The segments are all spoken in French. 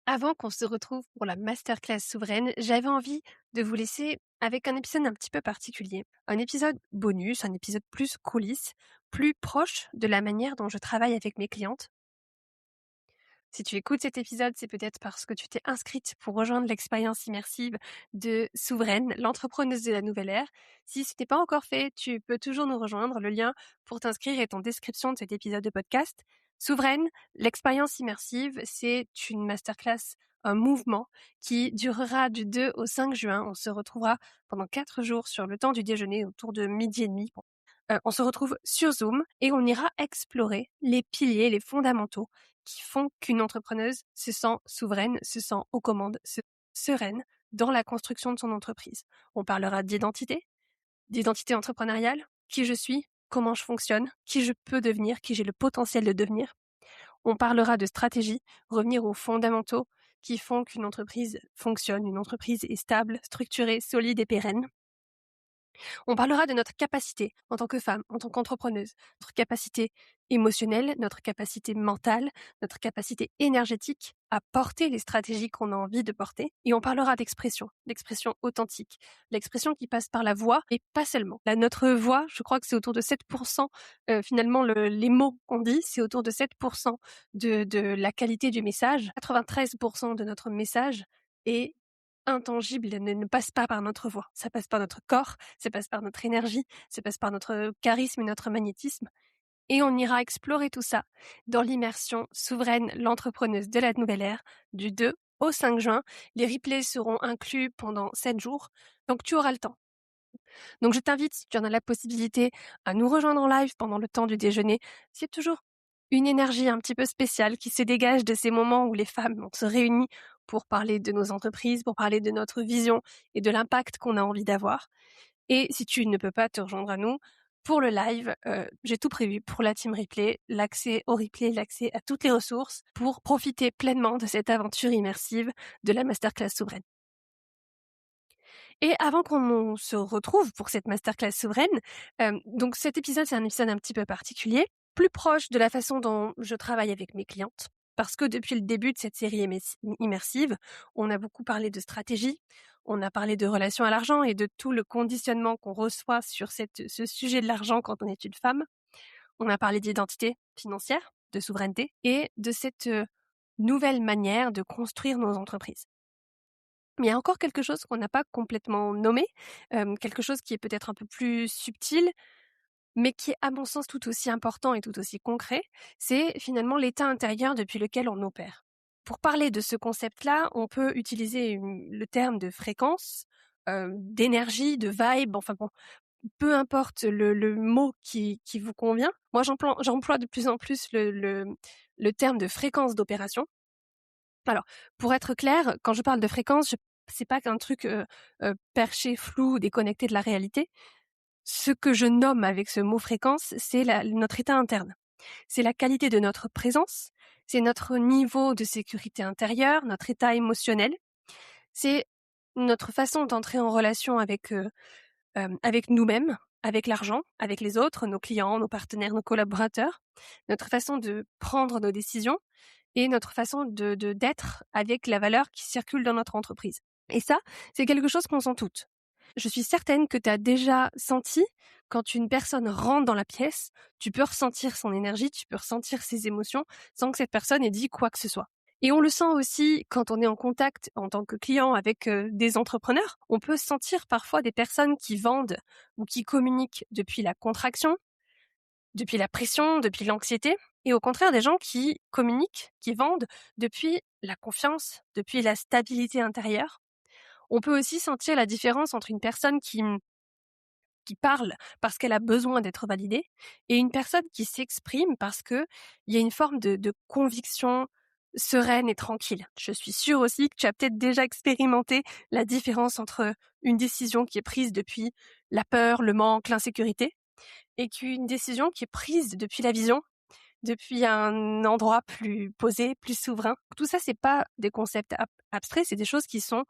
Avant qu'on se retrouve pour la masterclass souveraine, j'avais envie de vous laisser avec un épisode un petit peu particulier. Un épisode bonus, un épisode plus coulisses, plus proche de la manière dont je travaille avec mes clientes. Si tu écoutes cet épisode, c'est peut-être parce que tu t'es inscrite pour rejoindre l'expérience immersive de Souveraine, l'entrepreneuse de la nouvelle ère. Si ce n'est pas encore fait, tu peux toujours nous rejoindre. Le lien pour t'inscrire est en description de cet épisode de podcast. Souveraine, l'expérience immersive, c'est une masterclass, un mouvement qui durera du 2 au 5 juin. On se retrouvera pendant 4 jours sur le temps du déjeuner autour de midi et demi. On se retrouve sur Zoom et on ira explorer les piliers, les fondamentaux qui font qu'une entrepreneuse se sent souveraine, se sent aux commandes, sereine dans la construction de son entreprise. On parlera d'identité entrepreneuriale, qui je suis, comment je fonctionne, qui je peux devenir, qui j'ai le potentiel de devenir. On parlera de stratégie, revenir aux fondamentaux qui font qu'une entreprise fonctionne, une entreprise est stable, structurée, solide et pérenne. On parlera de notre capacité en tant que femme, en tant qu'entrepreneuse, notre capacité émotionnelle, notre capacité mentale, notre capacité énergétique à porter les stratégies qu'on a envie de porter. Et on parlera d'expression authentique, l'expression qui passe par la voix et pas seulement. Notre voix, je crois que c'est autour de 7%, finalement les mots qu'on dit, c'est autour de 7% de la qualité du message. 93% de notre message est intangible, ne passe pas par notre voix. Ça passe par notre corps, ça passe par notre énergie, ça passe par notre charisme et notre magnétisme. Et on ira explorer tout ça dans l'immersion Souveraine, l'entrepreneuse de la nouvelle ère, du 2 au 5 juin. Les replays seront inclus pendant 7 jours, donc tu auras le temps. Donc je t'invite, si tu en as la possibilité, à nous rejoindre en live pendant le temps du déjeuner. C'est toujours une énergie un petit peu spéciale qui se dégage de ces moments où les femmes on se réunit pour parler de nos entreprises, pour parler de notre vision et de l'impact qu'on a envie d'avoir. Et si tu ne peux pas te rejoindre à nous, pour le live, j'ai tout prévu pour la team replay, l'accès au replay, l'accès à toutes les ressources pour profiter pleinement de cette aventure immersive de la masterclass souveraine. Et avant qu'on se retrouve pour cette masterclass souveraine, donc cet épisode, c'est un épisode un petit peu particulier, plus proche de la façon dont je travaille avec mes clientes. Parce que depuis le début de cette série immersive, on a beaucoup parlé de stratégie, on a parlé de relation à l'argent et de tout le conditionnement qu'on reçoit sur ce sujet de l'argent quand on est une femme. On a parlé d'identité financière, de souveraineté et de cette nouvelle manière de construire nos entreprises. Mais il y a encore quelque chose qu'on n'a pas complètement nommé, quelque chose qui est peut-être un peu plus subtil, mais qui est à mon sens tout aussi important et tout aussi concret, c'est finalement l'état intérieur depuis lequel on opère. Pour parler de ce concept-là, on peut utiliser le terme de fréquence, d'énergie, de vibe, enfin bon, peu importe le mot qui vous convient. Moi, j'emploie de plus en plus le terme de fréquence d'opération. Alors, pour être clair, quand je parle de fréquence, c'est pas qu'un truc perché, flou, déconnecté de la réalité. Ce que je nomme avec ce mot fréquence, c'est notre état interne. C'est la qualité de notre présence, c'est notre niveau de sécurité intérieure, notre état émotionnel, c'est notre façon d'entrer en relation avec nous-mêmes, avec l'argent, avec les autres, nos clients, nos partenaires, nos collaborateurs, notre façon de prendre nos décisions et notre façon d'être avec la valeur qui circule dans notre entreprise. Et ça, c'est quelque chose qu'on sent toutes. Je suis certaine que tu as déjà senti, quand une personne rentre dans la pièce, tu peux ressentir son énergie, tu peux ressentir ses émotions sans que cette personne ait dit quoi que ce soit. Et on le sent aussi quand on est en contact en tant que client avec des entrepreneurs. On peut sentir parfois des personnes qui vendent ou qui communiquent depuis la contraction, depuis la pression, depuis l'anxiété, et au contraire des gens qui communiquent, qui vendent depuis la confiance, depuis la stabilité intérieure. On peut aussi sentir la différence entre une personne qui parle parce qu'elle a besoin d'être validée et une personne qui s'exprime parce que il y a une forme de conviction sereine et tranquille. Je suis sûre aussi que tu as peut-être déjà expérimenté la différence entre une décision qui est prise depuis la peur, le manque, l'insécurité et qu'une décision qui est prise depuis la vision, depuis un endroit plus posé, plus souverain. Tout ça, c'est pas des concepts abstraits, c'est des choses qui sont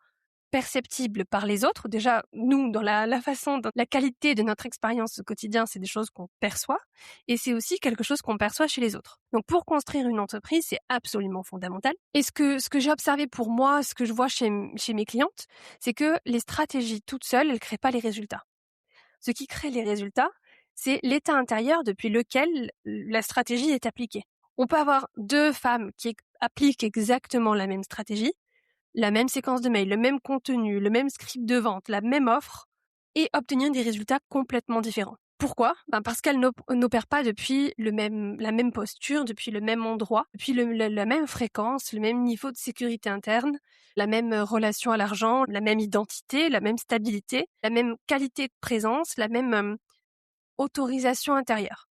perceptibles par les autres. Déjà, nous, dans la façon, dans la qualité de notre expérience au quotidien, c'est des choses qu'on perçoit et c'est aussi quelque chose qu'on perçoit chez les autres. Donc, pour construire une entreprise, c'est absolument fondamental. Et ce que j'ai observé pour moi, ce que je vois chez mes clientes, c'est que les stratégies toutes seules, elles créent pas les résultats. Ce qui crée les résultats, c'est l'état intérieur depuis lequel la stratégie est appliquée. On peut avoir deux femmes qui appliquent exactement la même stratégie, la même séquence de mail, le même contenu, le même script de vente, la même offre, et obtenir des résultats complètement différents. Pourquoi ? Parce qu'elles n'opèrent pas depuis la même posture, depuis le même endroit, depuis la même fréquence, le même niveau de sécurité interne, la même relation à l'argent, la même identité, la même stabilité, la même qualité de présence, la même autorisation intérieure.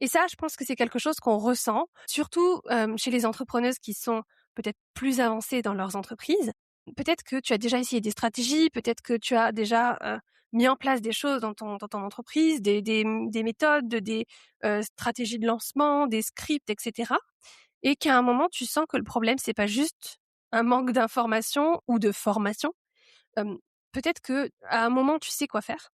Et ça, je pense que c'est quelque chose qu'on ressent, surtout chez les entrepreneuses qui sont peut-être plus avancées dans leurs entreprises. Peut-être que tu as déjà essayé des stratégies, peut-être que tu as déjà mis en place des choses dans ton entreprise, des méthodes, des stratégies de lancement, des scripts, etc. Et qu'à un moment, tu sens que le problème, c'est pas juste un manque d'information ou de formation. Peut-être que à un moment, tu sais quoi faire,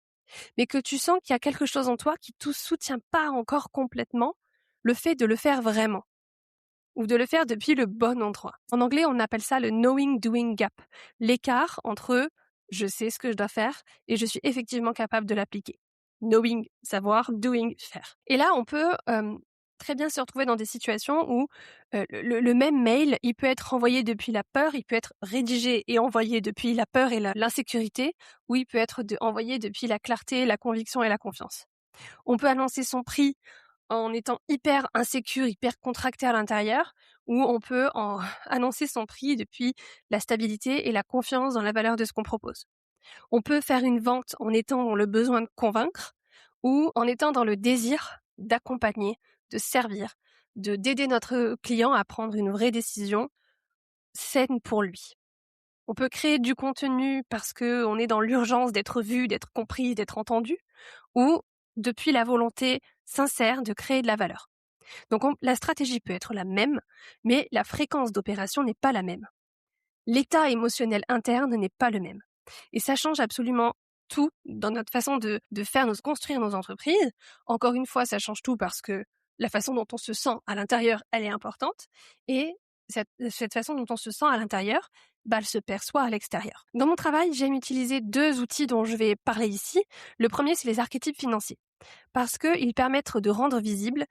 mais que tu sens qu'il y a quelque chose en toi qui te soutient pas encore complètement le fait de le faire vraiment ou de le faire depuis le bon endroit. En anglais, on appelle ça le knowing doing gap, l'écart entre je sais ce que je dois faire et je suis effectivement capable de l'appliquer. Knowing, savoir, doing, faire. Et là, on peut très bien se retrouver dans des situations où le même mail, il peut être envoyé depuis la peur, il peut être rédigé et envoyé depuis la peur et l'insécurité, ou il peut être envoyé depuis la clarté, la conviction et la confiance. On peut annoncer son prix en étant hyper insécure, hyper contracté à l'intérieur, ou on peut annoncer son prix depuis la stabilité et la confiance dans la valeur de ce qu'on propose. On peut faire une vente en étant dans le besoin de convaincre ou en étant dans le désir d'accompagner, de servir, d'aider notre client à prendre une vraie décision saine pour lui. On peut créer du contenu parce qu'on est dans l'urgence d'être vu, d'être compris, d'être entendu, ou depuis la volonté sincère de créer de la valeur. Donc la stratégie peut être la même, mais la fréquence d'opération n'est pas la même. L'état émotionnel interne n'est pas le même. Et ça change absolument tout dans notre façon de construire nos entreprises. Encore une fois, ça change tout parce que la façon dont on se sent à l'intérieur, elle est importante. Et cette façon dont on se sent à l'intérieur, elle se perçoit à l'extérieur. Dans mon travail, j'aime utiliser deux outils dont je vais parler ici. Le premier, c'est les archétypes financiers, parce qu'ils permettent de rendre visibles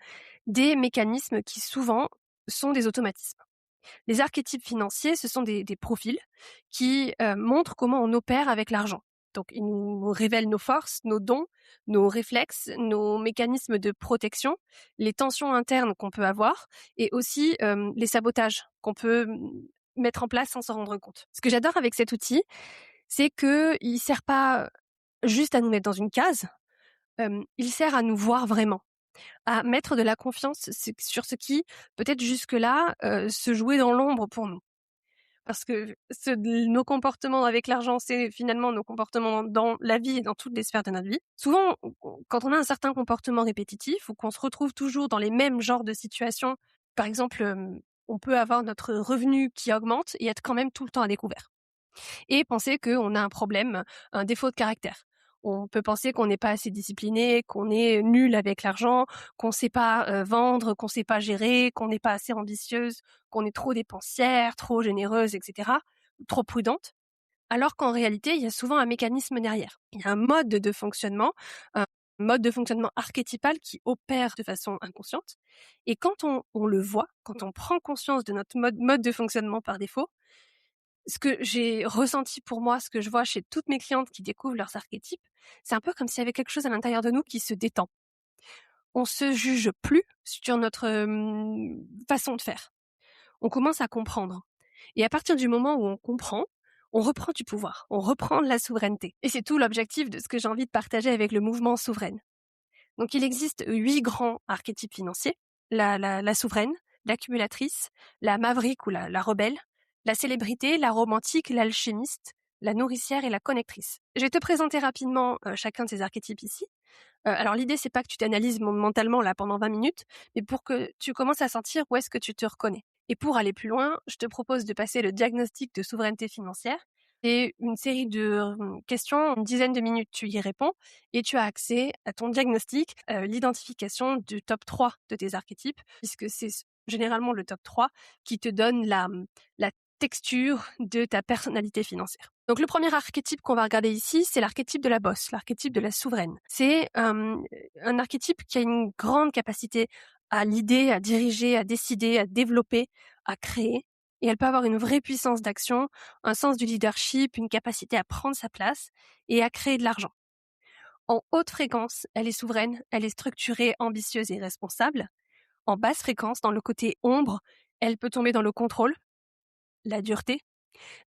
des mécanismes qui souvent sont des automatismes. Les archétypes financiers, ce sont des profils qui montrent comment on opère avec l'argent. Donc, ils nous révèlent nos forces, nos dons, nos réflexes, nos mécanismes de protection, les tensions internes qu'on peut avoir et aussi les sabotages qu'on peut mettre en place sans s'en rendre compte. Ce que j'adore avec cet outil, c'est qu'il ne sert pas juste à nous mettre dans une case, il sert à nous voir vraiment, à mettre de la confiance sur ce qui, peut-être jusque-là, se jouait dans l'ombre pour nous. Parce que nos comportements avec l'argent, c'est finalement nos comportements dans la vie et dans toutes les sphères de notre vie. Souvent, quand on a un certain comportement répétitif ou qu'on se retrouve toujours dans les mêmes genres de situations, par exemple, on peut avoir notre revenu qui augmente et être quand même tout le temps à découvert. Et penser qu'on a un problème, un défaut de caractère. On peut penser qu'on n'est pas assez discipliné, qu'on est nul avec l'argent, qu'on ne sait pas vendre, qu'on ne sait pas gérer, qu'on n'est pas assez ambitieuse, qu'on est trop dépensière, trop généreuse, etc., trop prudente. Alors qu'en réalité, il y a souvent un mécanisme derrière. Il y a un mode de fonctionnement, un mode de fonctionnement archétypal qui opère de façon inconsciente. Et quand on le voit, quand on prend conscience de notre mode de fonctionnement par défaut, ce que j'ai ressenti pour moi, ce que je vois chez toutes mes clientes qui découvrent leurs archétypes, c'est un peu comme s'il y avait quelque chose à l'intérieur de nous qui se détend. On se juge plus sur notre façon de faire. On commence à comprendre. Et à partir du moment où on comprend, on reprend du pouvoir, on reprend de la souveraineté. Et c'est tout l'objectif de ce que j'ai envie de partager avec le mouvement Souveraine. Donc il existe 8 grands archétypes financiers. La souveraine, l'accumulatrice, la maverick ou la rebelle, la célébrité, la romantique, l'alchimiste, la nourricière et la connectrice. Je vais te présenter rapidement chacun de ces archétypes ici. Alors l'idée, c'est pas que tu t'analyses mentalement là pendant 20 minutes, mais pour que tu commences à sentir où est-ce que tu te reconnais. Et pour aller plus loin, je te propose de passer le diagnostic de souveraineté financière C'est une série de questions, une dizaine de minutes, tu y réponds et tu as accès à ton diagnostic, l'identification du top 3 de tes archétypes, puisque c'est généralement le top 3 qui te donne la texture de ta personnalité financière. Donc le premier archétype qu'on va regarder ici, c'est l'archétype de la boss, l'archétype de la souveraine. C'est un archétype qui a une grande capacité à l'idée, à diriger, à décider, à développer, à créer. Et elle peut avoir une vraie puissance d'action, un sens du leadership, une capacité à prendre sa place et à créer de l'argent. En haute fréquence, elle est souveraine, elle est structurée, ambitieuse et responsable. En basse fréquence, dans le côté ombre, elle peut tomber dans le contrôle, la dureté,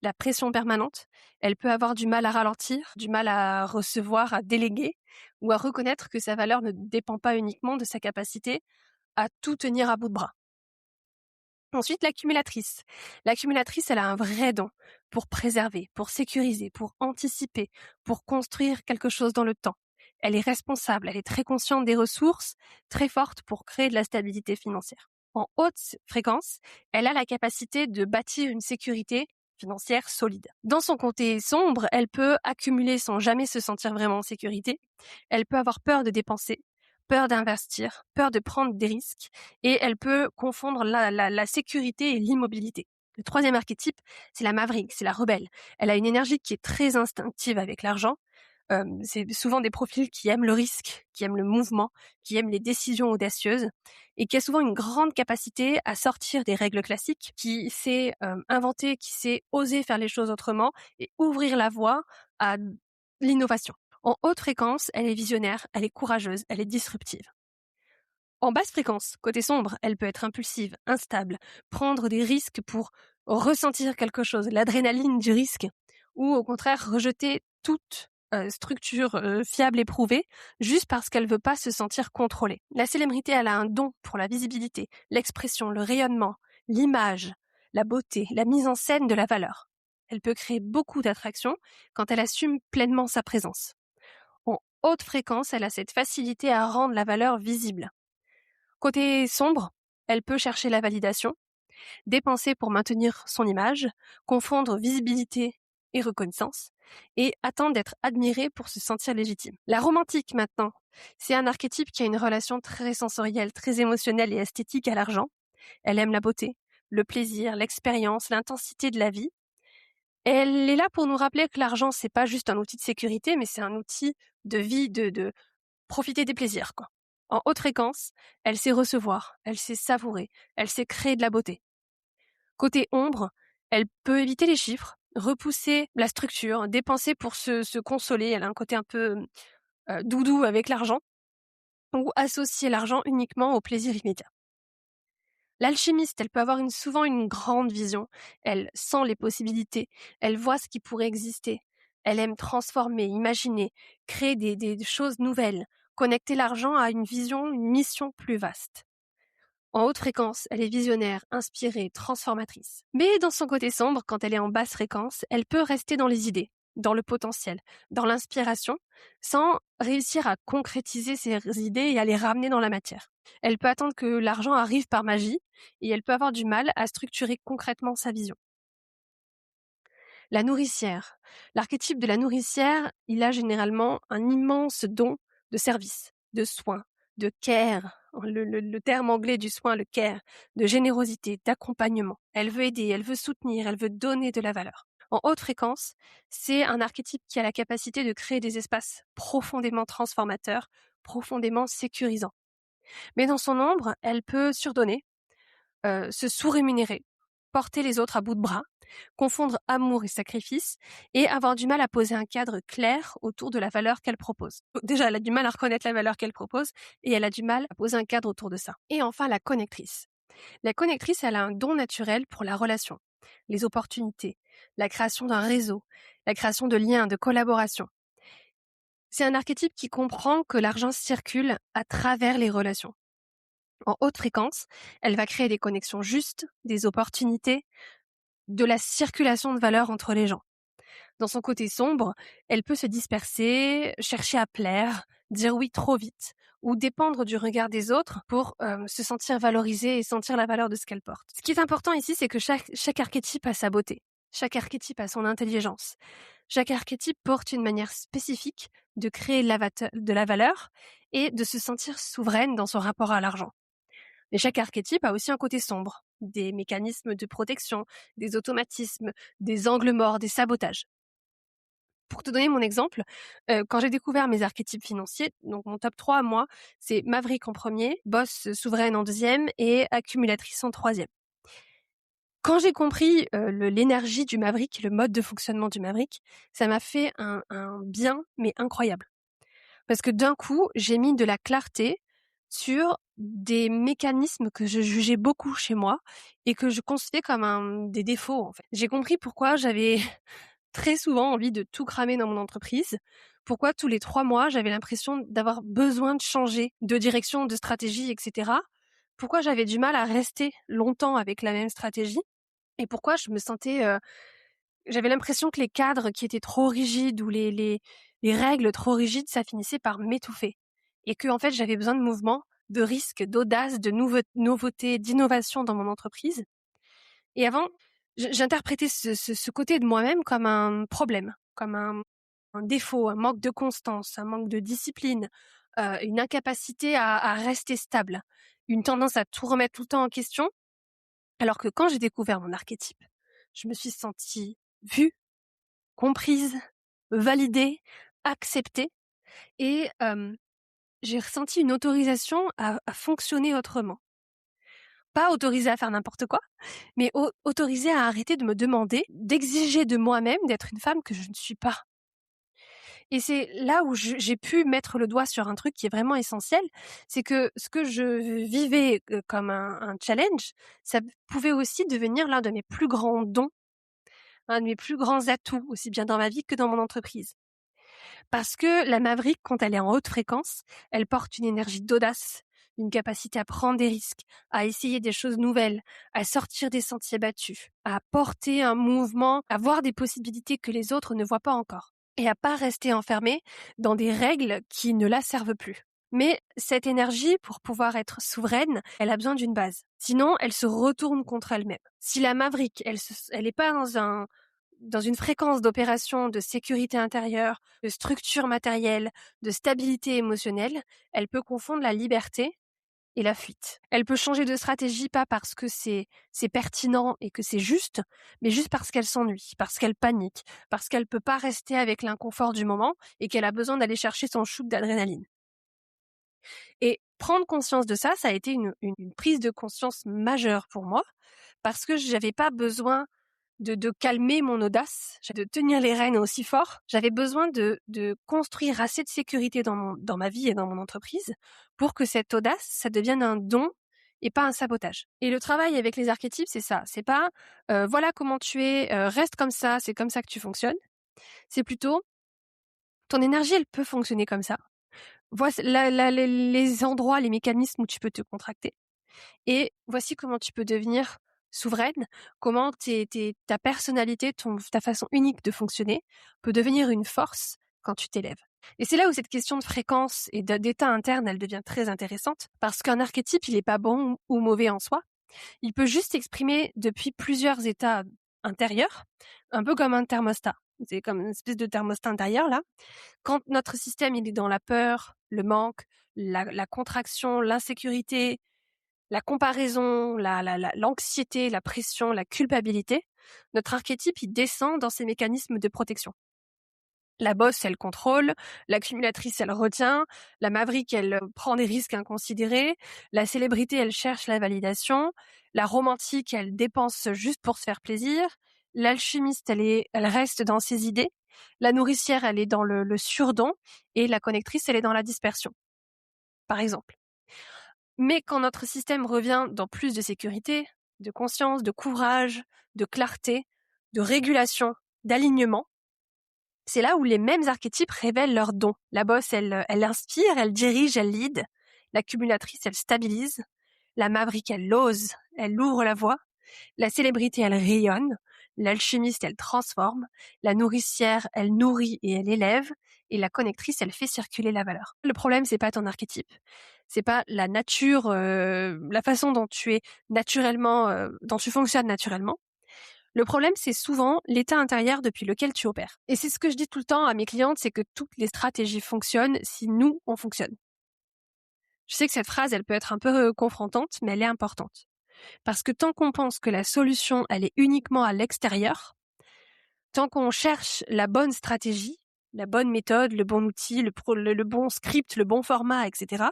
la pression permanente. Elle peut avoir du mal à ralentir, du mal à recevoir, à déléguer ou à reconnaître que sa valeur ne dépend pas uniquement de sa capacité à tout tenir à bout de bras. Ensuite, l'accumulatrice. L'accumulatrice, elle a un vrai don pour préserver, pour sécuriser, pour anticiper, pour construire quelque chose dans le temps. Elle est responsable, elle est très consciente des ressources, très forte pour créer de la stabilité financière. En haute fréquence, elle a la capacité de bâtir une sécurité financière solide. Dans son côté sombre, elle peut accumuler sans jamais se sentir vraiment en sécurité. Elle peut avoir peur de dépenser, peur d'investir, peur de prendre des risques, et elle peut confondre la sécurité et l'immobilité. Le troisième archétype, c'est la maverick, c'est la rebelle. Elle a une énergie qui est très instinctive avec l'argent. C'est souvent des profils qui aiment le risque, qui aiment le mouvement, qui aiment les décisions audacieuses et qui a souvent une grande capacité à sortir des règles classiques, qui sait inventer, qui sait oser faire les choses autrement et ouvrir la voie à l'innovation. En haute fréquence, elle est visionnaire, elle est courageuse, elle est disruptive. En basse fréquence, côté sombre, elle peut être impulsive, instable, prendre des risques pour ressentir quelque chose, l'adrénaline du risque, ou au contraire rejeter toute structure fiable et prouvée, juste parce qu'elle veut pas se sentir contrôlée. La célébrité, elle a un don pour la visibilité, l'expression, le rayonnement, l'image, la beauté, la mise en scène de la valeur. Elle peut créer beaucoup d'attraction quand elle assume pleinement sa présence. En haute fréquence, elle a cette facilité à rendre la valeur visible. Côté sombre, elle peut chercher la validation, dépenser pour maintenir son image, confondre visibilité et reconnaissance, et attendre d'être admirée pour se sentir légitime. La romantique maintenant, c'est un archétype qui a une relation très sensorielle, très émotionnelle et esthétique à l'argent. Elle aime la beauté, le plaisir, l'expérience, l'intensité de la vie. Elle est là pour nous rappeler que l'argent, c'est pas juste un outil de sécurité, mais c'est un outil de vie, de profiter des plaisirs, quoi. En haute fréquence, elle sait recevoir, elle sait savourer, elle sait créer de la beauté. Côté ombre, elle peut éviter les chiffres, repousser la structure, dépenser pour se consoler, elle a un côté un peu doudou avec l'argent, ou associer l'argent uniquement au plaisir immédiat. L'alchimiste, elle peut avoir souvent une grande vision, elle sent les possibilités, elle voit ce qui pourrait exister, elle aime transformer, imaginer, créer des choses nouvelles, connecter l'argent à une vision, une mission plus vaste. En haute fréquence, elle est visionnaire, inspirée, transformatrice. Mais dans son côté sombre, quand elle est en basse fréquence, elle peut rester dans les idées, dans le potentiel, dans l'inspiration, sans réussir à concrétiser ses idées et à les ramener dans la matière. Elle peut attendre que l'argent arrive par magie et elle peut avoir du mal à structurer concrètement sa vision. La nourricière. L'archétype de la nourricière, il a généralement un immense don de service, de soin, de care, le terme anglais du soin, le care, de générosité, d'accompagnement. Elle veut aider, elle veut soutenir, elle veut donner de la valeur. En haute fréquence, c'est un archétype qui a la capacité de créer des espaces profondément transformateurs, profondément sécurisants. Mais dans son ombre, elle peut surdonner, se sous-rémunérer, porter les autres à bout de bras, confondre amour et sacrifice, et avoir du mal à poser un cadre clair autour de la valeur qu'elle propose. Déjà, elle a du mal à reconnaître la valeur qu'elle propose, et elle a du mal à poser un cadre autour de ça. Et enfin, la connectrice. La connectrice, elle a un don naturel pour la relation, les opportunités, la création d'un réseau, la création de liens, de collaboration. C'est un archétype qui comprend que l'argent circule à travers les relations. En haute fréquence, elle va créer des connexions justes, des opportunités, de la circulation de valeur entre les gens. Dans son côté sombre, elle peut se disperser, chercher à plaire, dire oui trop vite, ou dépendre du regard des autres pour se sentir valorisée et sentir la valeur de ce qu'elle porte. Ce qui est important ici, c'est que chaque archétype a sa beauté. Chaque archétype a son intelligence. Chaque archétype porte une manière spécifique de créer de la valeur et de se sentir souveraine dans son rapport à l'argent. Mais chaque archétype a aussi un côté sombre, des mécanismes de protection, des automatismes, des angles morts, des sabotages. Pour te donner mon exemple, quand j'ai découvert mes archétypes financiers, donc mon top 3 moi, c'est Maverick en premier, Boss souveraine en deuxième et Accumulatrice en troisième. Quand j'ai compris l'énergie du Maverick, le mode de fonctionnement du Maverick, ça m'a fait un bien, mais incroyable. Parce que d'un coup, j'ai mis de la clarté sur des mécanismes que je jugeais beaucoup chez moi et que je concevais comme des défauts, en fait. J'ai compris pourquoi j'avais très souvent envie de tout cramer dans mon entreprise, pourquoi tous les 3 mois, j'avais l'impression d'avoir besoin de changer de direction, de stratégie, etc. Pourquoi j'avais du mal à rester longtemps avec la même stratégie et pourquoi je me sentais, j'avais l'impression que les cadres qui étaient trop rigides ou les règles trop rigides, ça finissait par m'étouffer. Et que en fait, j'avais besoin de mouvement, de risque, d'audace, de nouveauté, d'innovation dans mon entreprise. Et avant, j'interprétais ce côté de moi-même comme un problème, comme un défaut, un manque de constance, un manque de discipline, une incapacité à rester stable, une tendance à tout remettre tout le temps en question. Alors que quand j'ai découvert mon archétype, je me suis sentie vue, comprise, validée, acceptée et j'ai ressenti une autorisation à fonctionner autrement. Pas autorisée à faire n'importe quoi, mais autorisée à arrêter de me demander, d'exiger de moi-même d'être une femme que je ne suis pas. Et c'est là où j'ai pu mettre le doigt sur un truc qui est vraiment essentiel, c'est que ce que je vivais comme un challenge, ça pouvait aussi devenir l'un de mes plus grands dons, un de mes plus grands atouts, aussi bien dans ma vie que dans mon entreprise. Parce que la Maverick, quand elle est en haute fréquence, elle porte une énergie d'audace, une capacité à prendre des risques, à essayer des choses nouvelles, à sortir des sentiers battus, à porter un mouvement, à voir des possibilités que les autres ne voient pas encore et à pas rester enfermée dans des règles qui ne la servent plus. Mais cette énergie, pour pouvoir être souveraine, elle a besoin d'une base. Sinon, elle se retourne contre elle-même. Si la Maverick, elle est pas dans une fréquence d'opération de sécurité intérieure, de structure matérielle, de stabilité émotionnelle, elle peut confondre la liberté et la fuite. Elle peut changer de stratégie pas parce que c'est pertinent et que c'est juste, mais juste parce qu'elle s'ennuie, parce qu'elle panique, parce qu'elle peut pas rester avec l'inconfort du moment et qu'elle a besoin d'aller chercher son shoot d'adrénaline. Et prendre conscience de ça, ça a été une prise de conscience majeure pour moi parce que j'avais pas besoin de calmer mon audace, de tenir les rênes aussi fort. J'avais besoin de construire assez de sécurité dans ma vie et dans mon entreprise pour que cette audace, ça devienne un don et pas un sabotage. Et le travail avec les archétypes, c'est ça. C'est pas voilà comment tu es, reste comme ça, c'est comme ça que tu fonctionnes. C'est plutôt ton énergie, elle peut fonctionner comme ça. Voici les endroits, les mécanismes où tu peux te contracter. Et voici comment tu peux devenir souveraine, comment ta personnalité, ta façon unique de fonctionner peut devenir une force quand tu t'élèves. Et c'est là où cette question de fréquence et d'état interne, elle devient très intéressante, parce qu'un archétype, il est pas bon ou mauvais en soi. Il peut juste s'exprimer depuis plusieurs états intérieurs, un peu comme un thermostat. C'est comme une espèce de thermostat intérieur, là. Quand notre système, il est dans la peur, le manque, la contraction, l'insécurité, la comparaison, l'anxiété, la pression, la culpabilité, notre archétype, il descend dans ces mécanismes de protection. La bosse, elle contrôle, l'accumulatrice, elle retient, la maverick, elle prend des risques inconsidérés, la célébrité, elle cherche la validation, la romantique, elle dépense juste pour se faire plaisir, l'alchimiste, elle reste dans ses idées, la nourricière, elle est dans le surdon, et la connectrice, elle est dans la dispersion, par exemple. Mais quand notre système revient dans plus de sécurité, de conscience, de courage, de clarté, de régulation, d'alignement, c'est là où les mêmes archétypes révèlent leurs dons. La bosse, elle inspire, elle dirige, elle lead. L'accumulatrice, elle stabilise. La maverick, elle ose, elle ouvre la voie. La célébrité, elle rayonne. L'alchimiste, elle transforme. La nourricière, elle nourrit et elle élève. Et la connectrice, elle fait circuler la valeur. Le problème, c'est pas ton archétype. C'est pas la nature, la façon dont tu es naturellement, dont tu fonctionnes naturellement. Le problème, c'est souvent l'état intérieur depuis lequel tu opères. Et c'est ce que je dis tout le temps à mes clientes, c'est que toutes les stratégies fonctionnent si nous, on fonctionne. Je sais que cette phrase, elle peut être un peu confrontante, mais elle est importante. Parce que tant qu'on pense que la solution, elle est uniquement à l'extérieur, tant qu'on cherche la bonne stratégie, la bonne méthode, le bon outil, le bon script, le bon format, etc.,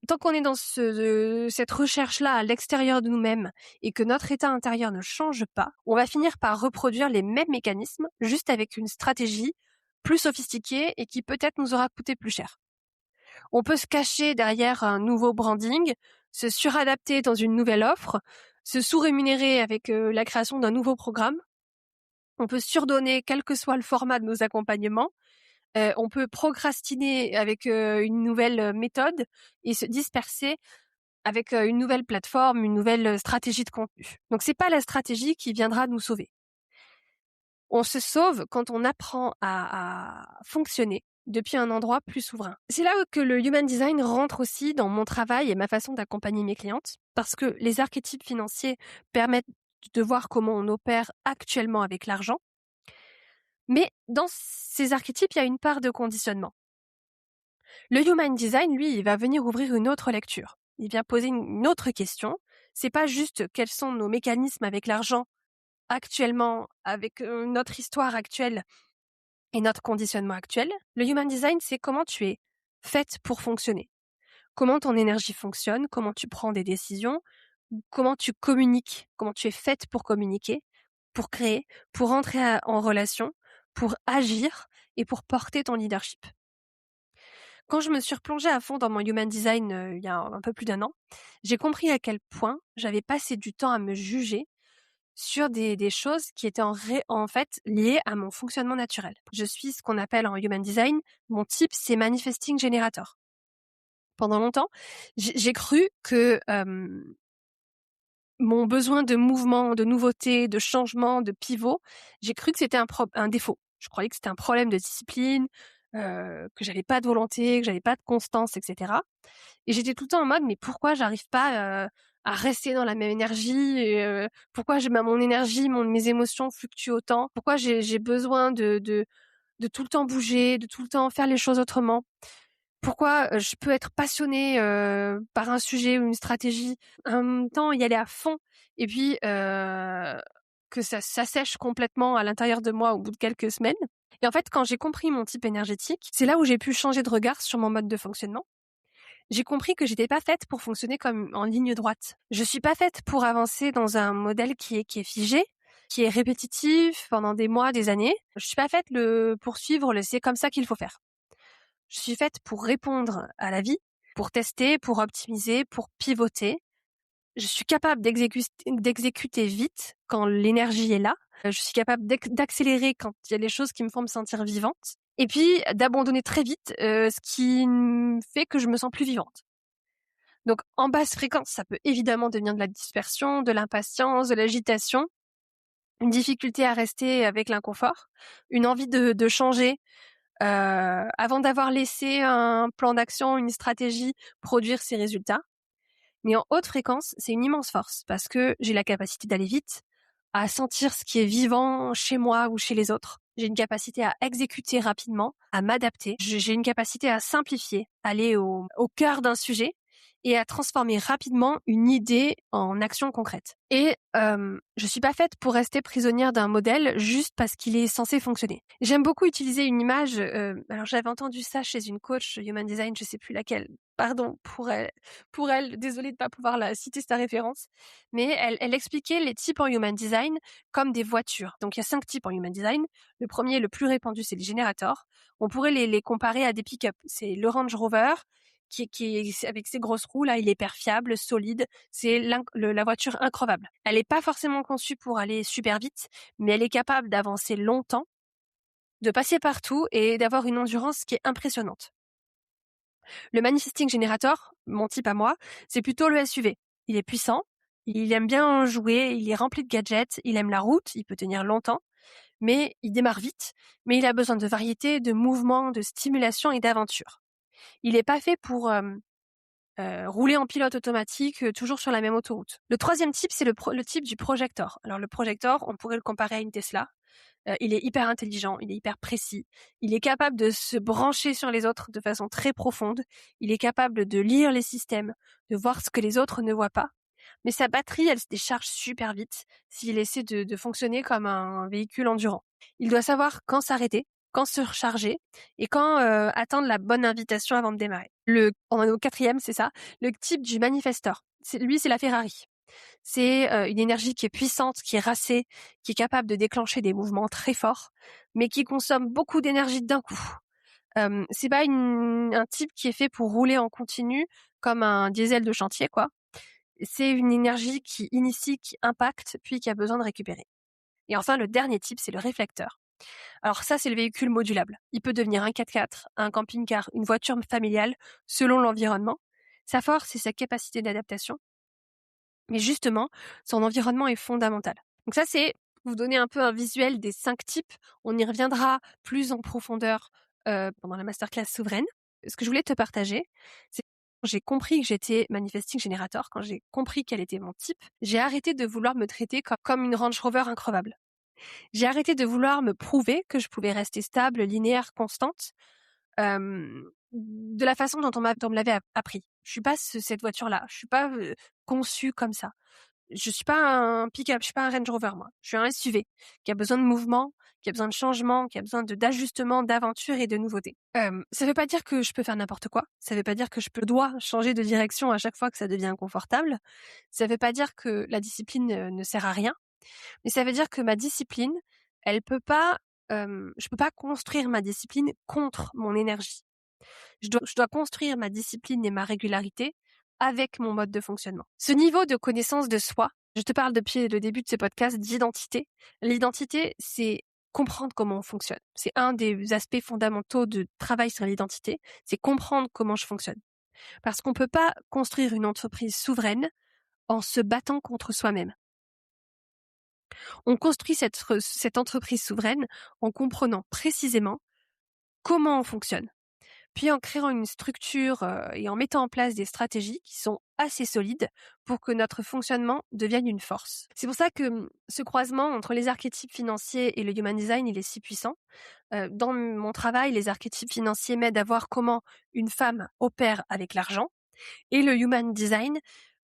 tant qu'on est dans cette recherche-là à l'extérieur de nous-mêmes et que notre état intérieur ne change pas, on va finir par reproduire les mêmes mécanismes, juste avec une stratégie plus sophistiquée et qui peut-être nous aura coûté plus cher. On peut se cacher derrière un nouveau branding, se suradapter dans une nouvelle offre, se sous-rémunérer avec la création d'un nouveau programme. On peut surdonner quel que soit le format de nos accompagnements. On peut procrastiner avec une nouvelle méthode et se disperser avec une nouvelle plateforme, une nouvelle stratégie de contenu. Donc c'est pas la stratégie qui viendra nous sauver. On se sauve quand on apprend à fonctionner depuis un endroit plus souverain. C'est là que le human design rentre aussi dans mon travail et ma façon d'accompagner mes clientes, parce que les archétypes financiers permettent de voir comment on opère actuellement avec l'argent. Mais dans ces archétypes, il y a une part de conditionnement. Le human design, lui, il va venir ouvrir une autre lecture. Il vient poser une autre question. C'est pas juste quels sont nos mécanismes avec l'argent actuellement, avec notre histoire actuelle et notre conditionnement actuel. Le human design, c'est comment tu es faite pour fonctionner. Comment ton énergie fonctionne, comment tu prends des décisions, comment tu communiques, comment tu es faite pour communiquer, pour créer, pour entrer en relation, pour agir et pour porter ton leadership. Quand je me suis replongée à fond dans mon human design il y a un peu plus d'1 an, j'ai compris à quel point j'avais passé du temps à me juger sur des choses qui étaient en fait liées à mon fonctionnement naturel. Je suis ce qu'on appelle en human design, mon type c'est manifesting generator. Pendant longtemps, j'ai cru que mon besoin de mouvement, de nouveauté, de changement, de pivot, j'ai cru que c'était un défaut. Je croyais que c'était un problème de discipline, que j'avais pas de volonté, que j'avais pas de constance, etc. Et j'étais tout le temps en mode, mais pourquoi j'arrive pas à rester dans la même énergie et, pourquoi mon énergie, mes émotions fluctuent autant? Pourquoi j'ai besoin de tout le temps bouger, de tout le temps faire les choses autrement? Pourquoi je peux être passionnée par un sujet ou une stratégie, en même temps y aller à fond et puis que ça sèche complètement à l'intérieur de moi au bout de quelques semaines. Et en fait, quand j'ai compris mon type énergétique, c'est là où j'ai pu changer de regard sur mon mode de fonctionnement. J'ai compris que j'étais pas faite pour fonctionner comme en ligne droite. Je suis pas faite pour avancer dans un modèle qui est figé, qui est répétitif pendant des mois, des années. Je suis pas faite pour suivre le c'est comme ça qu'il faut faire. Je suis faite pour répondre à la vie, pour tester, pour optimiser, pour pivoter. Je suis capable d'exécuter vite quand l'énergie est là. Je suis capable d'accélérer quand il y a des choses qui me font me sentir vivante. Et puis d'abandonner très vite ce qui fait que je me sens plus vivante. Donc en basse fréquence, ça peut évidemment devenir de la dispersion, de l'impatience, de l'agitation, une difficulté à rester avec l'inconfort, une envie de changer, avant d'avoir laissé un plan d'action, une stratégie produire ses résultats. Mais en haute fréquence, c'est une immense force parce que j'ai la capacité d'aller vite, à sentir ce qui est vivant chez moi ou chez les autres. J'ai une capacité à exécuter rapidement, à m'adapter. J'ai une capacité à simplifier, aller au cœur d'un sujet et à transformer rapidement une idée en action concrète. Et je suis pas faite pour rester prisonnière d'un modèle juste parce qu'il est censé fonctionner. J'aime beaucoup utiliser une image. Alors j'avais entendu ça chez une coach human design, je sais plus laquelle. Pardon pour elle. Désolée de pas pouvoir la citer sa référence, mais elle expliquait les types en human design comme des voitures. Donc il y a 5 types en human design. Le premier, le plus répandu, c'est les générateurs. On pourrait les comparer à des pick-up. C'est le Range Rover qui est avec ses grosses roues là, il est hyper fiable, solide. C'est la voiture increvable. Elle est pas forcément conçue pour aller super vite, mais elle est capable d'avancer longtemps, de passer partout et d'avoir une endurance qui est impressionnante. Le Manifesting Generator, mon type à moi, c'est plutôt le SUV. Il est puissant, il aime bien jouer, il est rempli de gadgets, il aime la route, il peut tenir longtemps, mais il démarre vite, mais il a besoin de variété, de mouvement, de stimulation et d'aventure. Il est pas fait pour rouler en pilote automatique, toujours sur la même autoroute. Le troisième type, c'est le type du projector. Alors le projector, on pourrait le comparer à une Tesla. Il est hyper intelligent, il est hyper précis, il est capable de se brancher sur les autres de façon très profonde, il est capable de lire les systèmes, de voir ce que les autres ne voient pas. Mais sa batterie, elle se décharge super vite s'il essaie de fonctionner comme un véhicule endurant. Il doit savoir quand s'arrêter, quand se recharger et quand attendre la bonne invitation avant de démarrer. On est au quatrième, c'est ça, le type du manifesteur. C'est la Ferrari. C'est une énergie qui est puissante, qui est racée, qui est capable de déclencher des mouvements très forts, mais qui consomme beaucoup d'énergie d'un coup. C'est pas un type qui est fait pour rouler en continu comme un diesel de chantier, quoi. C'est une énergie qui initie, qui impacte, puis qui a besoin de récupérer. Et enfin, le dernier type, c'est le réflecteur. Alors ça, c'est le véhicule modulable. Il peut devenir un 4x4, un camping-car, une voiture familiale, selon l'environnement. Sa force, c'est sa capacité d'adaptation. Mais justement, son environnement est fondamental. Donc ça, c'est pour vous donner un peu un visuel des 5 types. On y reviendra plus en profondeur pendant la masterclass souveraine. Ce que je voulais te partager, c'est quand j'ai compris que j'étais manifesting générateur, quand j'ai compris quel était mon type, j'ai arrêté de vouloir me traiter comme une Range Rover increvable. J'ai arrêté de vouloir me prouver que je pouvais rester stable, linéaire, constante, de la façon dont on me l'avait appris. Je suis pas cette voiture-là. Je suis pas conçue comme ça. Je suis pas un pick-up, je suis pas un Range Rover, moi. Je suis un SUV qui a besoin de mouvement, qui a besoin de changement, qui a besoin d'ajustement, d'aventure et de nouveautés. Ça veut pas dire que je peux faire n'importe quoi. Ça veut pas dire que je dois changer de direction à chaque fois que ça devient inconfortable. Ça veut pas dire que la discipline ne sert à rien. Mais ça veut dire que ma discipline, elle peut pas, je peux pas construire ma discipline contre mon énergie. Je dois construire ma discipline et ma régularité avec mon mode de fonctionnement. Ce niveau de connaissance de soi, je te parle depuis le début de ce podcast d'identité. L'identité, c'est comprendre comment on fonctionne. C'est un des aspects fondamentaux de travail sur l'identité, c'est comprendre comment je fonctionne. Parce qu'on peut pas construire une entreprise souveraine en se battant contre soi-même. On construit cette entreprise souveraine en comprenant précisément comment on fonctionne, puis en créant une structure et en mettant en place des stratégies qui sont assez solides pour que notre fonctionnement devienne une force. C'est pour ça que ce croisement entre les archétypes financiers et le human design, il est si puissant. Dans mon travail, les archétypes financiers m'aident à voir comment une femme opère avec l'argent et le human design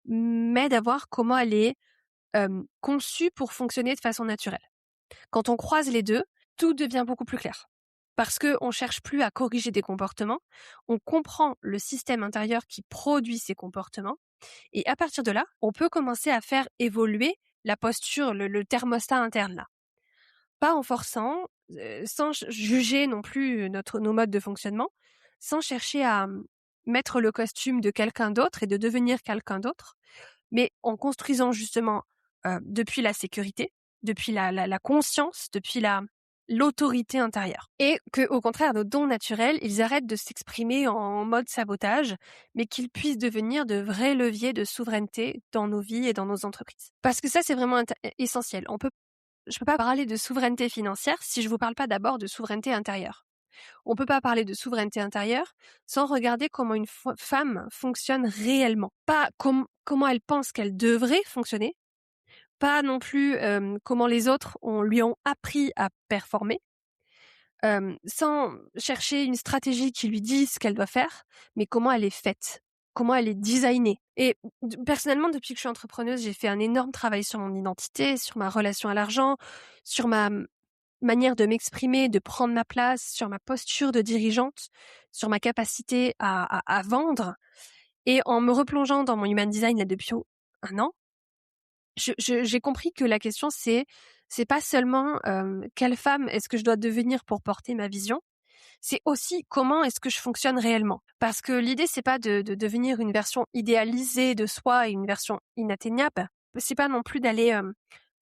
m'aide à voir comment elle est conçue pour fonctionner de façon naturelle. Quand on croise les deux, tout devient beaucoup plus clair. Parce qu'on cherche plus à corriger des comportements, on comprend le système intérieur qui produit ces comportements, et à partir de là, on peut commencer à faire évoluer la posture, le thermostat interne là. Pas en forçant, sans juger non plus nos modes de fonctionnement, sans chercher à mettre le costume de quelqu'un d'autre et de devenir quelqu'un d'autre, mais en construisant justement depuis la sécurité, depuis la conscience, depuis l'autorité intérieure. Et que, au contraire, nos dons naturels, ils arrêtent de s'exprimer en mode sabotage, mais qu'ils puissent devenir de vrais leviers de souveraineté dans nos vies et dans nos entreprises. Parce que ça, c'est vraiment essentiel. Je peux pas parler de souveraineté financière si je vous parle pas d'abord de souveraineté intérieure. On peut pas parler de souveraineté intérieure sans regarder comment une femme fonctionne réellement. Pas comment elle pense qu'elle devrait fonctionner, pas non plus comment les autres lui ont appris à performer, sans chercher une stratégie qui lui dise ce qu'elle doit faire, mais comment elle est faite, comment elle est designée. Et personnellement, depuis que je suis entrepreneuse, j'ai fait un énorme travail sur mon identité, sur ma relation à l'argent, sur ma manière de m'exprimer, de prendre ma place, sur ma posture de dirigeante, sur ma capacité à vendre. Et en me replongeant dans mon human design là depuis un an, j'ai compris que la question c'est pas seulement quelle femme est-ce que je dois devenir pour porter ma vision, c'est aussi comment est-ce que je fonctionne réellement. Parce que l'idée c'est pas de devenir une version idéalisée de soi et une version inatteignable, c'est pas non plus d'aller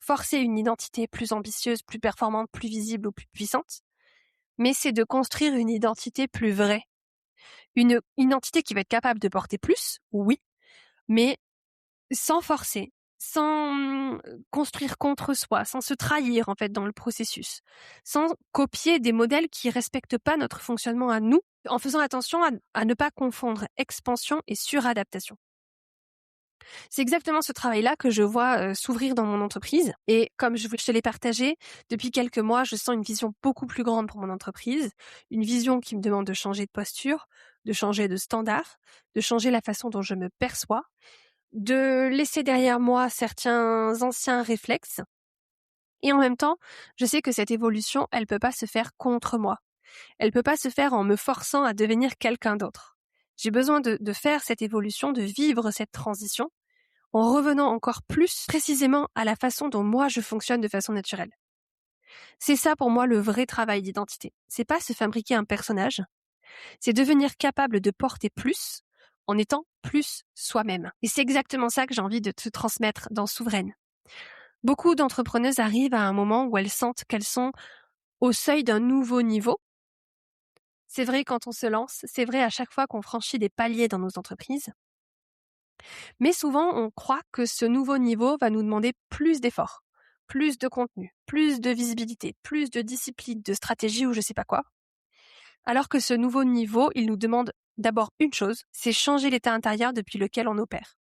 forcer une identité plus ambitieuse, plus performante, plus visible ou plus puissante, mais c'est de construire une identité plus vraie. Une identité qui va être capable de porter plus, oui, mais sans forcer, sans construire contre soi, sans se trahir en fait dans le processus, sans copier des modèles qui respectent pas notre fonctionnement à nous, en faisant attention à ne pas confondre expansion et suradaptation. C'est exactement ce travail-là que je vois s'ouvrir dans mon entreprise. Et comme je te l'ai partagé, depuis quelques mois, je sens une vision beaucoup plus grande pour mon entreprise, une vision qui me demande de changer de posture, de changer de standard, de changer la façon dont je me perçois, de laisser derrière moi certains anciens réflexes. Et en même temps, je sais que cette évolution, elle peut pas se faire contre moi. Elle peut pas se faire en me forçant à devenir quelqu'un d'autre. J'ai besoin de faire cette évolution, de vivre cette transition, en revenant encore plus précisément à la façon dont moi je fonctionne de façon naturelle. C'est ça pour moi le vrai travail d'identité. C'est pas se fabriquer un personnage, c'est devenir capable de porter plus en étant plus soi-même. Et c'est exactement ça que j'ai envie de te transmettre dans Souveraine. Beaucoup d'entrepreneuses arrivent à un moment où elles sentent qu'elles sont au seuil d'un nouveau niveau. C'est vrai quand on se lance, c'est vrai à chaque fois qu'on franchit des paliers dans nos entreprises. Mais souvent, on croit que ce nouveau niveau va nous demander plus d'efforts, plus de contenu, plus de visibilité, plus de discipline, de stratégie ou je sais pas quoi. Alors que ce nouveau niveau, il nous demande d'abord une chose, c'est changer l'état intérieur depuis lequel on opère.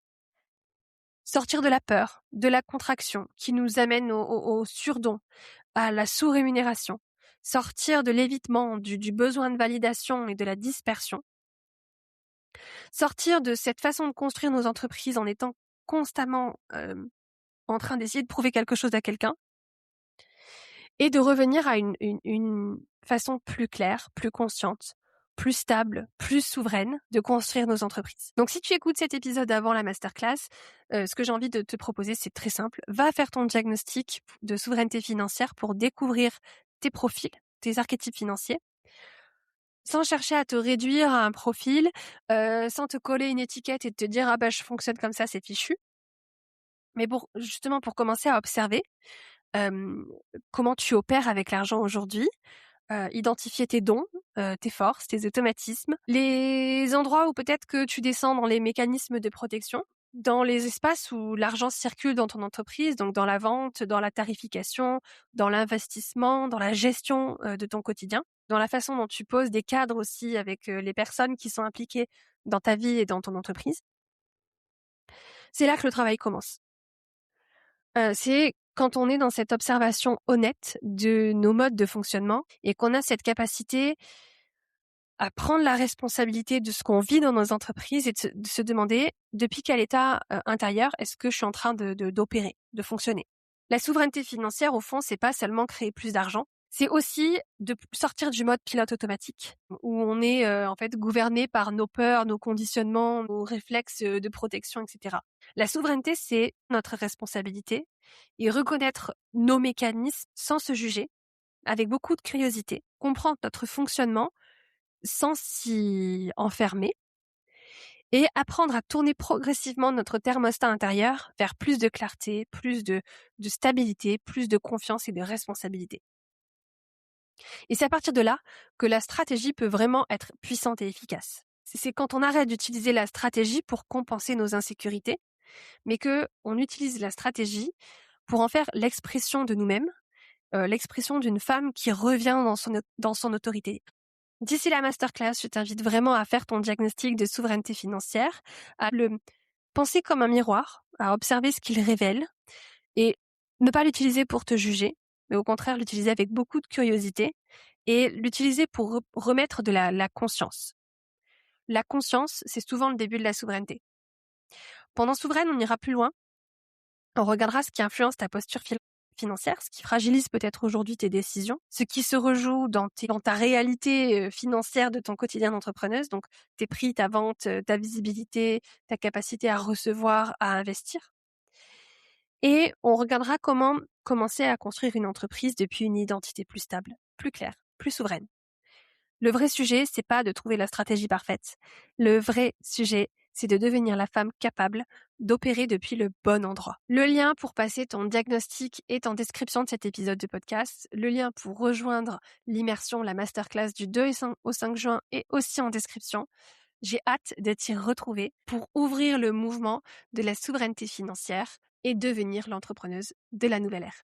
Sortir de la peur, de la contraction qui nous amène au surdon, à la sous-rémunération. Sortir de l'évitement, du besoin de validation et de la dispersion. Sortir de cette façon de construire nos entreprises en étant constamment en train d'essayer de prouver quelque chose à quelqu'un et de revenir à une façon plus claire, plus consciente, plus stable, plus souveraine de construire nos entreprises. Donc si tu écoutes cet épisode avant la masterclass, ce que j'ai envie de te proposer, c'est très simple. Va faire ton diagnostic de souveraineté financière pour découvrir tes profils, tes archétypes financiers, sans chercher à te réduire à un profil, sans te coller une étiquette et te dire « Ah bah je fonctionne comme ça, c'est fichu ». Mais justement pour commencer à observer comment tu opères avec l'argent aujourd'hui, identifier tes dons, tes forces, tes automatismes, les endroits où peut-être que tu descends dans les mécanismes de protection, dans les espaces où l'argent circule dans ton entreprise, donc dans la vente, dans la tarification, dans l'investissement, dans la gestion de ton quotidien, dans la façon dont tu poses des cadres aussi avec les personnes qui sont impliquées dans ta vie et dans ton entreprise. C'est là que le travail commence. C'est quand on est dans cette observation honnête de nos modes de fonctionnement et qu'on a cette capacité à prendre la responsabilité de ce qu'on vit dans nos entreprises et de se demander depuis quel état intérieur est-ce que je suis en train d'opérer, de fonctionner. La souveraineté financière, au fond, c'est pas seulement créer plus d'argent, c'est aussi de sortir du mode pilote automatique où on est en fait gouverné par nos peurs, nos conditionnements, nos réflexes de protection, etc. La souveraineté, c'est notre responsabilité et reconnaître nos mécanismes sans se juger, avec beaucoup de curiosité, comprendre notre fonctionnement sans s'y enfermer et apprendre à tourner progressivement notre thermostat intérieur vers plus de clarté, plus de stabilité, plus de confiance et de responsabilité. Et c'est à partir de là que la stratégie peut vraiment être puissante et efficace. C'est quand on arrête d'utiliser la stratégie pour compenser nos insécurités, mais que on utilise la stratégie pour en faire l'expression de nous-mêmes, l'expression d'une femme qui revient dans son autorité. D'ici la masterclass, je t'invite vraiment à faire ton diagnostic de souveraineté financière, à le penser comme un miroir, à observer ce qu'il révèle et ne pas l'utiliser pour te juger, mais au contraire l'utiliser avec beaucoup de curiosité et l'utiliser pour remettre de la conscience. La conscience, c'est souvent le début de la souveraineté. Pendant Souveraine, on ira plus loin. On regardera ce qui influence ta posture financière, ce qui fragilise peut-être aujourd'hui tes décisions, ce qui se rejoue dans ta réalité financière de ton quotidien d'entrepreneuse, donc tes prix, ta vente, ta visibilité, ta capacité à recevoir, à investir. Et on regardera comment commencer à construire une entreprise depuis une identité plus stable, plus claire, plus souveraine. Le vrai sujet, c'est pas de trouver la stratégie parfaite. Le vrai sujet, c'est de devenir la femme capable d'opérer depuis le bon endroit. Le lien pour passer ton diagnostic est en description de cet épisode de podcast. Le lien pour rejoindre l'immersion, la masterclass du 2 au 5 juin est aussi en description. J'ai hâte de t'y retrouver pour ouvrir le mouvement de la souveraineté financière et devenir l'entrepreneuse de la nouvelle ère.